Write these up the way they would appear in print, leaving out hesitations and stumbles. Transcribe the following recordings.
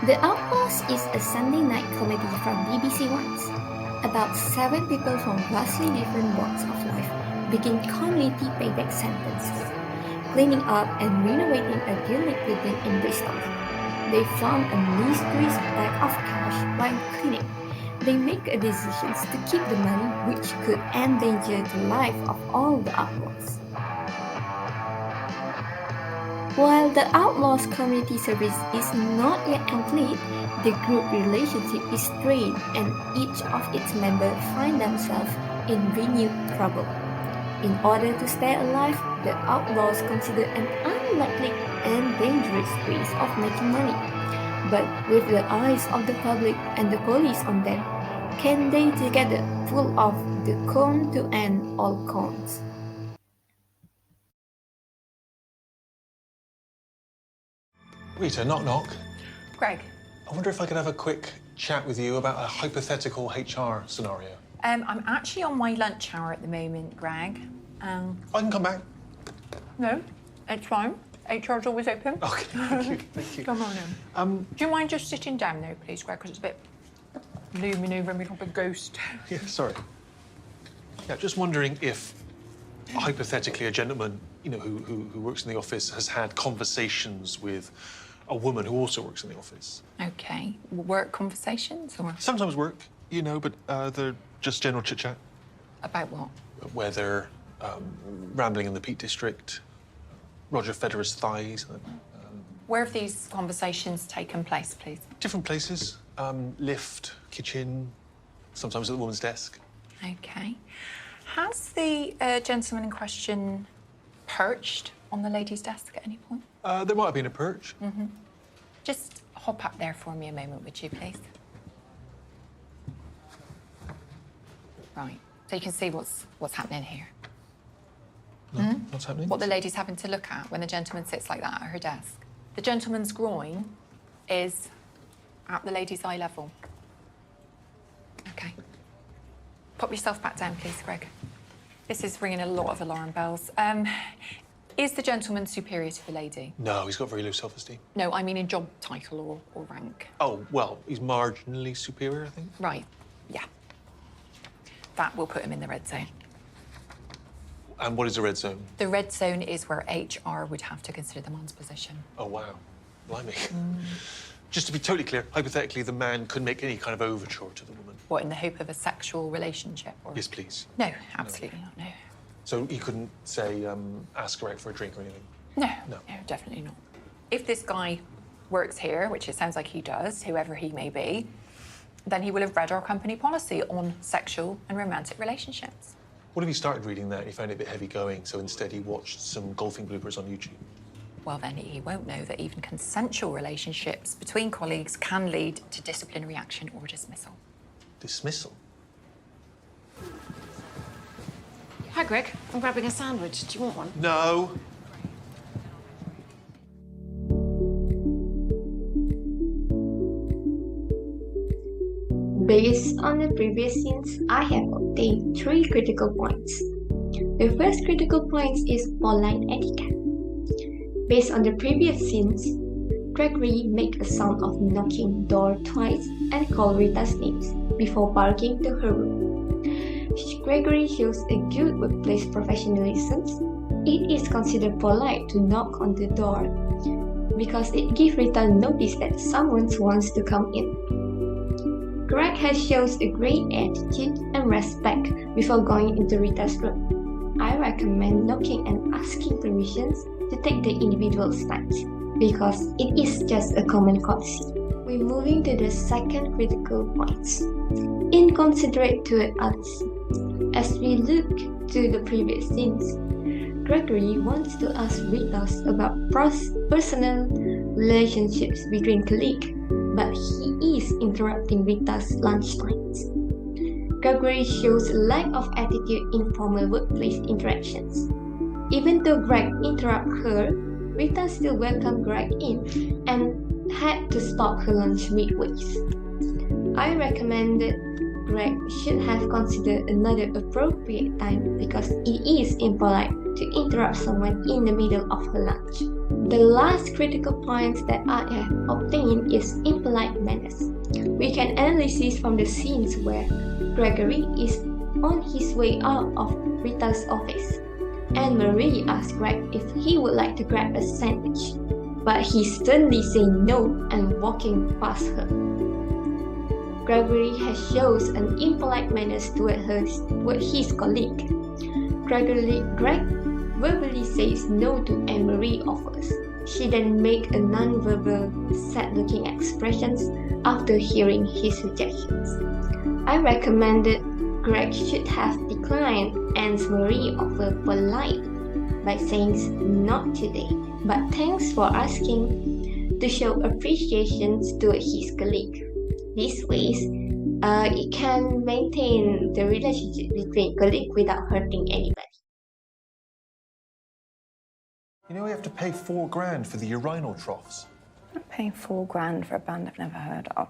The Outlaws is a Sunday night comedy from BBC Ones. About 7 people from vastly different walks of life begin community payback sentences, cleaning up and renovating a building in Bristol. They found a mysterious bag of cash while cleaning. They make a decision to keep the money, which could endanger the life of all the outlaws. While the Outlaws community service is not yet complete, the group relationship is strained and each of its members find themselves in renewed trouble. In order to stay alive, the Outlaws consider an unlikely and dangerous ways of making money. But with the eyes of the public and the police on them, can they together pull off the con to end all cons? Rita, knock knock. Greg. I wonder if I could have a quick chat with you about a hypothetical HR scenario. I'm actually on my lunch hour at the moment, Greg. I can come back. No, it's fine. HR's always open. Okay, thank you, thank you. Come on in. Do you mind just sitting down though, please, Greg, because it's a bit looming over me like a ghost. Yeah, sorry. Yeah, just wondering if, hypothetically, a gentleman, who works in the office has had conversations with a woman who also works in the office. Okay. Work conversations or? Sometimes work, but they're just general chit-chat. About what? Weather, rambling in the Peak District, Roger Federer's thighs. Where have these conversations taken place, please? Different places. Lift, kitchen, sometimes at the woman's desk. Okay. Has the gentleman in question perched on the lady's desk at any point? There might have been a perch. Mm-hmm. Just hop up there for me a moment, would you, please? Right. So you can see what's happening here. No, what's happening? What the lady's having to look at when the gentleman sits like that at her desk. The gentleman's groin is at the lady's eye level. Okay. Pop yourself back down, please, Greg. This is ringing a lot of alarm bells. Is the gentleman superior to the lady? No, he's got very low self-esteem. No, I mean in job title or rank. Oh, well, he's marginally superior, I think. Right, yeah. That will put him in the red zone. And what is the red zone? The red zone is where HR would have to consider the man's position. Oh, wow. Blimey. Just to be totally clear, hypothetically, the man could make any kind of overture to the woman. What, in the hope of a sexual relationship? Or... Yes, please. No, absolutely not, no. So he couldn't, say, ask her out for a drink or anything? No, definitely not. If this guy works here, which it sounds like he does, whoever he may be, then he will have read our company policy on sexual and romantic relationships. What if he started reading that and he found it a bit heavy going, so instead he watched some golfing bloopers on YouTube? Well, then he won't know that even consensual relationships between colleagues can lead to disciplinary action or dismissal. Dismissal? Hi, Greg. I'm grabbing a sandwich. Do you want one? No. Based on the previous scenes, I have obtained 3 critical points. The first critical point is polite etiquette. Based on the previous scenes, Gregory made a sound of knocking door twice and called Rita's names before barking to her room. Gregory shows a good workplace professionalism. It is considered polite to knock on the door because it gives Rita notice that someone wants to come in. Greg has shows a great attitude and respect before going into Rita's room. I recommend knocking and asking permissions to take the individual's time because it is just a common courtesy. We're moving to the second critical point. Inconsiderate to others. As we look to the previous scenes, Gregory wants to ask Rita about personal relationships between colleagues, but he is interrupting Rita's lunchtimes. Gregory shows a lack of attitude in formal workplace interactions. Even though Greg interrupts her, Rita still welcomed Greg in and had to stop her lunch midway. I recommend that Greg should have considered another appropriate time because it is impolite to interrupt someone in the middle of her lunch. The last critical point that I have obtained is impolite manners. We can analyze from the scenes where Gregory is on his way out of Rita's office, and Marie asks Greg if he would like to grab a sandwich, but he sternly says no and walking past her. Gregory has shown an impolite manners toward his colleague. Greg verbally says no to Anne-Marie's offers. She then makes a non-verbal, sad-looking expressions after hearing his rejections. I recommended Greg should have declined Anne-Marie's offer politely by saying not today, but thanks for asking, to show appreciation toward his colleague. These ways, it can maintain the relationship between colleagues without hurting anybody. You know we have to pay $4,000 for the urinal troughs. I'm not paying $4,000 for a band I've never heard of.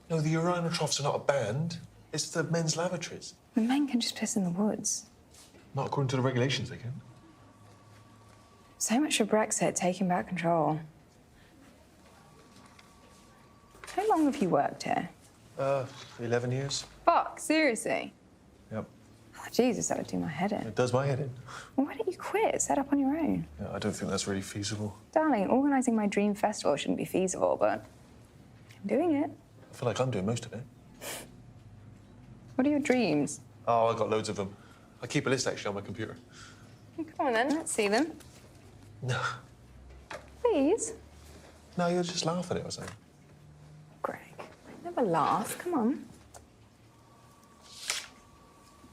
No, the urinal troughs are not a band. It's the men's lavatories. The men can just piss in the woods. Not according to the regulations, they can. So much for Brexit taking back control. How long have you worked here? 11 years. Fuck, seriously? Yep. Oh, Jesus, that would do my head in. It does my head in. Well, why don't you quit? Set up on your own. Yeah, I don't think that's really feasible. Darling, organising my dream festival shouldn't be feasible, but I'm doing it. I feel like I'm doing most of it. What are your dreams? Oh, I've got loads of them. I keep a list, actually, on my computer. Come on, then. Let's see them. No. Please? No, you'll just laugh at it or something. Greg, I never laugh. Come on.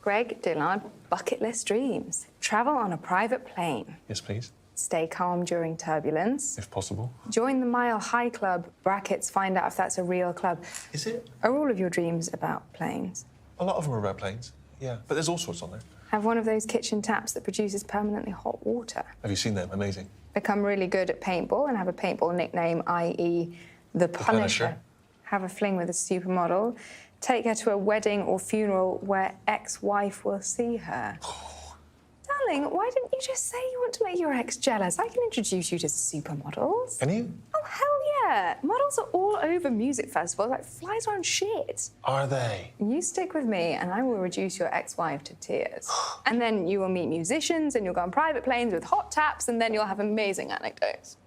Greg Dillard, bucket list dreams. Travel on a private plane. Yes, please. Stay calm during turbulence. If possible. Join the Mile High Club. Brackets, find out if that's a real club. Is it? Are all of your dreams about planes? A lot of them are about planes, yeah. But there's all sorts on there. Have one of those kitchen taps that produces permanently hot water. Have you seen them? Amazing. Become really good at paintball and have a paintball nickname, i.e. the Punisher. Have a fling with a supermodel. Take her to a wedding or funeral where ex-wife will see her. Darling, why didn't you just say you want to make your ex jealous? I can introduce you to supermodels. Can you? Oh, hell yeah. Models are all over music festivals, like flies around shit. Are they? You stick with me and I will reduce your ex-wife to tears. And then you will meet musicians and you'll go on private planes with hot taps and then you'll have amazing anecdotes.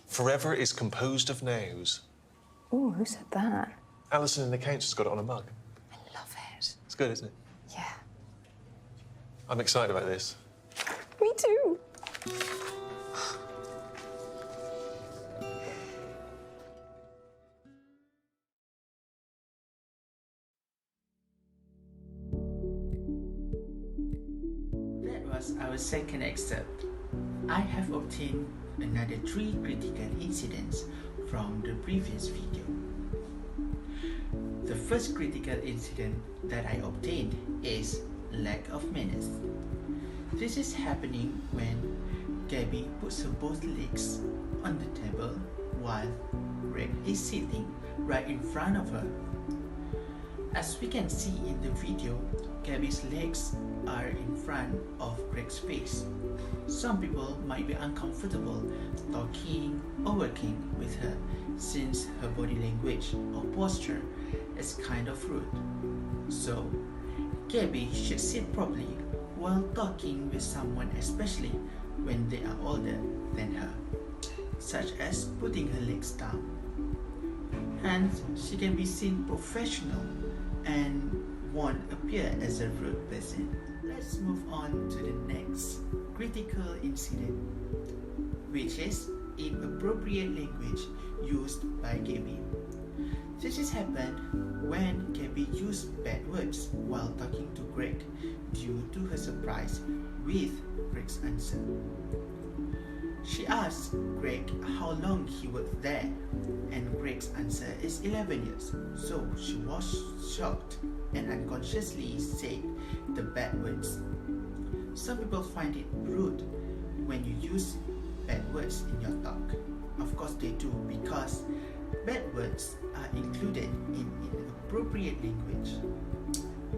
Forever is composed of nows. Ooh, who said that? Alison in the accounts has got it on a mug. I love it. It's good, isn't it? Yeah. I'm excited about this. Me too. That was our second excerpt. I have obtained another 3 critical incidents from the previous video. The first critical incident that I obtained is lack of manners. This is happening when Gabby puts her both legs on the table while Greg is sitting right in front of her. As we can see in the video, Gabby's legs are in front of Greg's face. Some people might be uncomfortable talking or working with her since her body language or posture is kind of rude. So, Gabby should sit properly while talking with someone, especially when they are older than her, such as putting her legs down. Hence, she can be seen professional and won't appear as a rude person. Let's move on to the next critical incident, which is inappropriate language used by Gabby. This has happened when Gabby used bad words while talking to Greg due to her surprise with Greg's answer. She asked Greg how long he worked there, and Greg's answer is 11 years, so she was shocked and unconsciously said the bad words. Some people find it rude when you use bad words in your talk. Of course they do, because bad words are included in inappropriate language.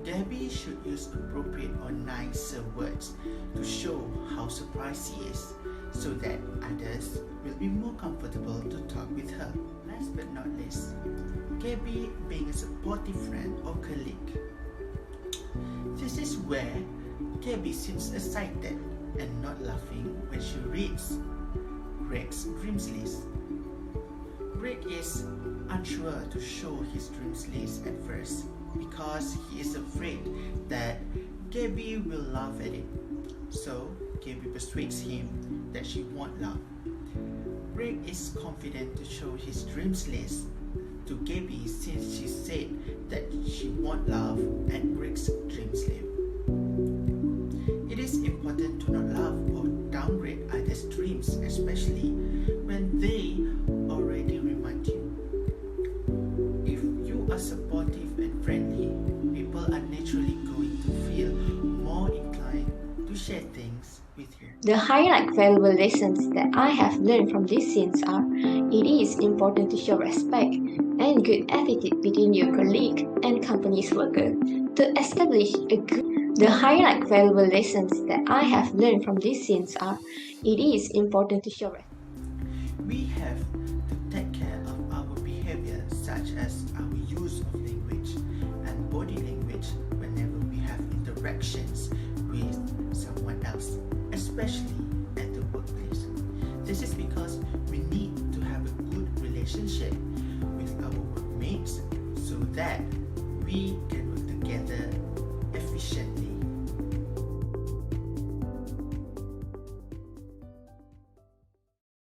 Gabby should use appropriate or nicer words to show how surprised she is, so that others will be more comfortable to talk with her. Last but not least, Gabby being a supportive friend or colleague. This is where Gabby seems excited and not laughing when she reads Greg's dreams list. Greg is unsure to show his dreams list at first because he is afraid that Gabby will laugh at it. So Gabby persuades him that she won't laugh. Greg is confident to show his dreams list to Gabby since she said that she won't laugh at Greg's dreams list. It is important to not laugh or downgrade others' dreams, especially when they already remind you. If you are supportive and friendly, people are naturally going to feel more inclined to share things with you. The highlight valuable lessons that I have learned from these scenes are: it is important to show respect and good attitude between your colleague and company's worker to establish a good. The highlight valuable lessons that I have learned from these scenes are: it is important to show respect. We have to take care of our behavior, such as our use of language and body language whenever we have interactions with someone else, especially at the workplace. This is because we need to have a good relationship with our workmates so that we can work together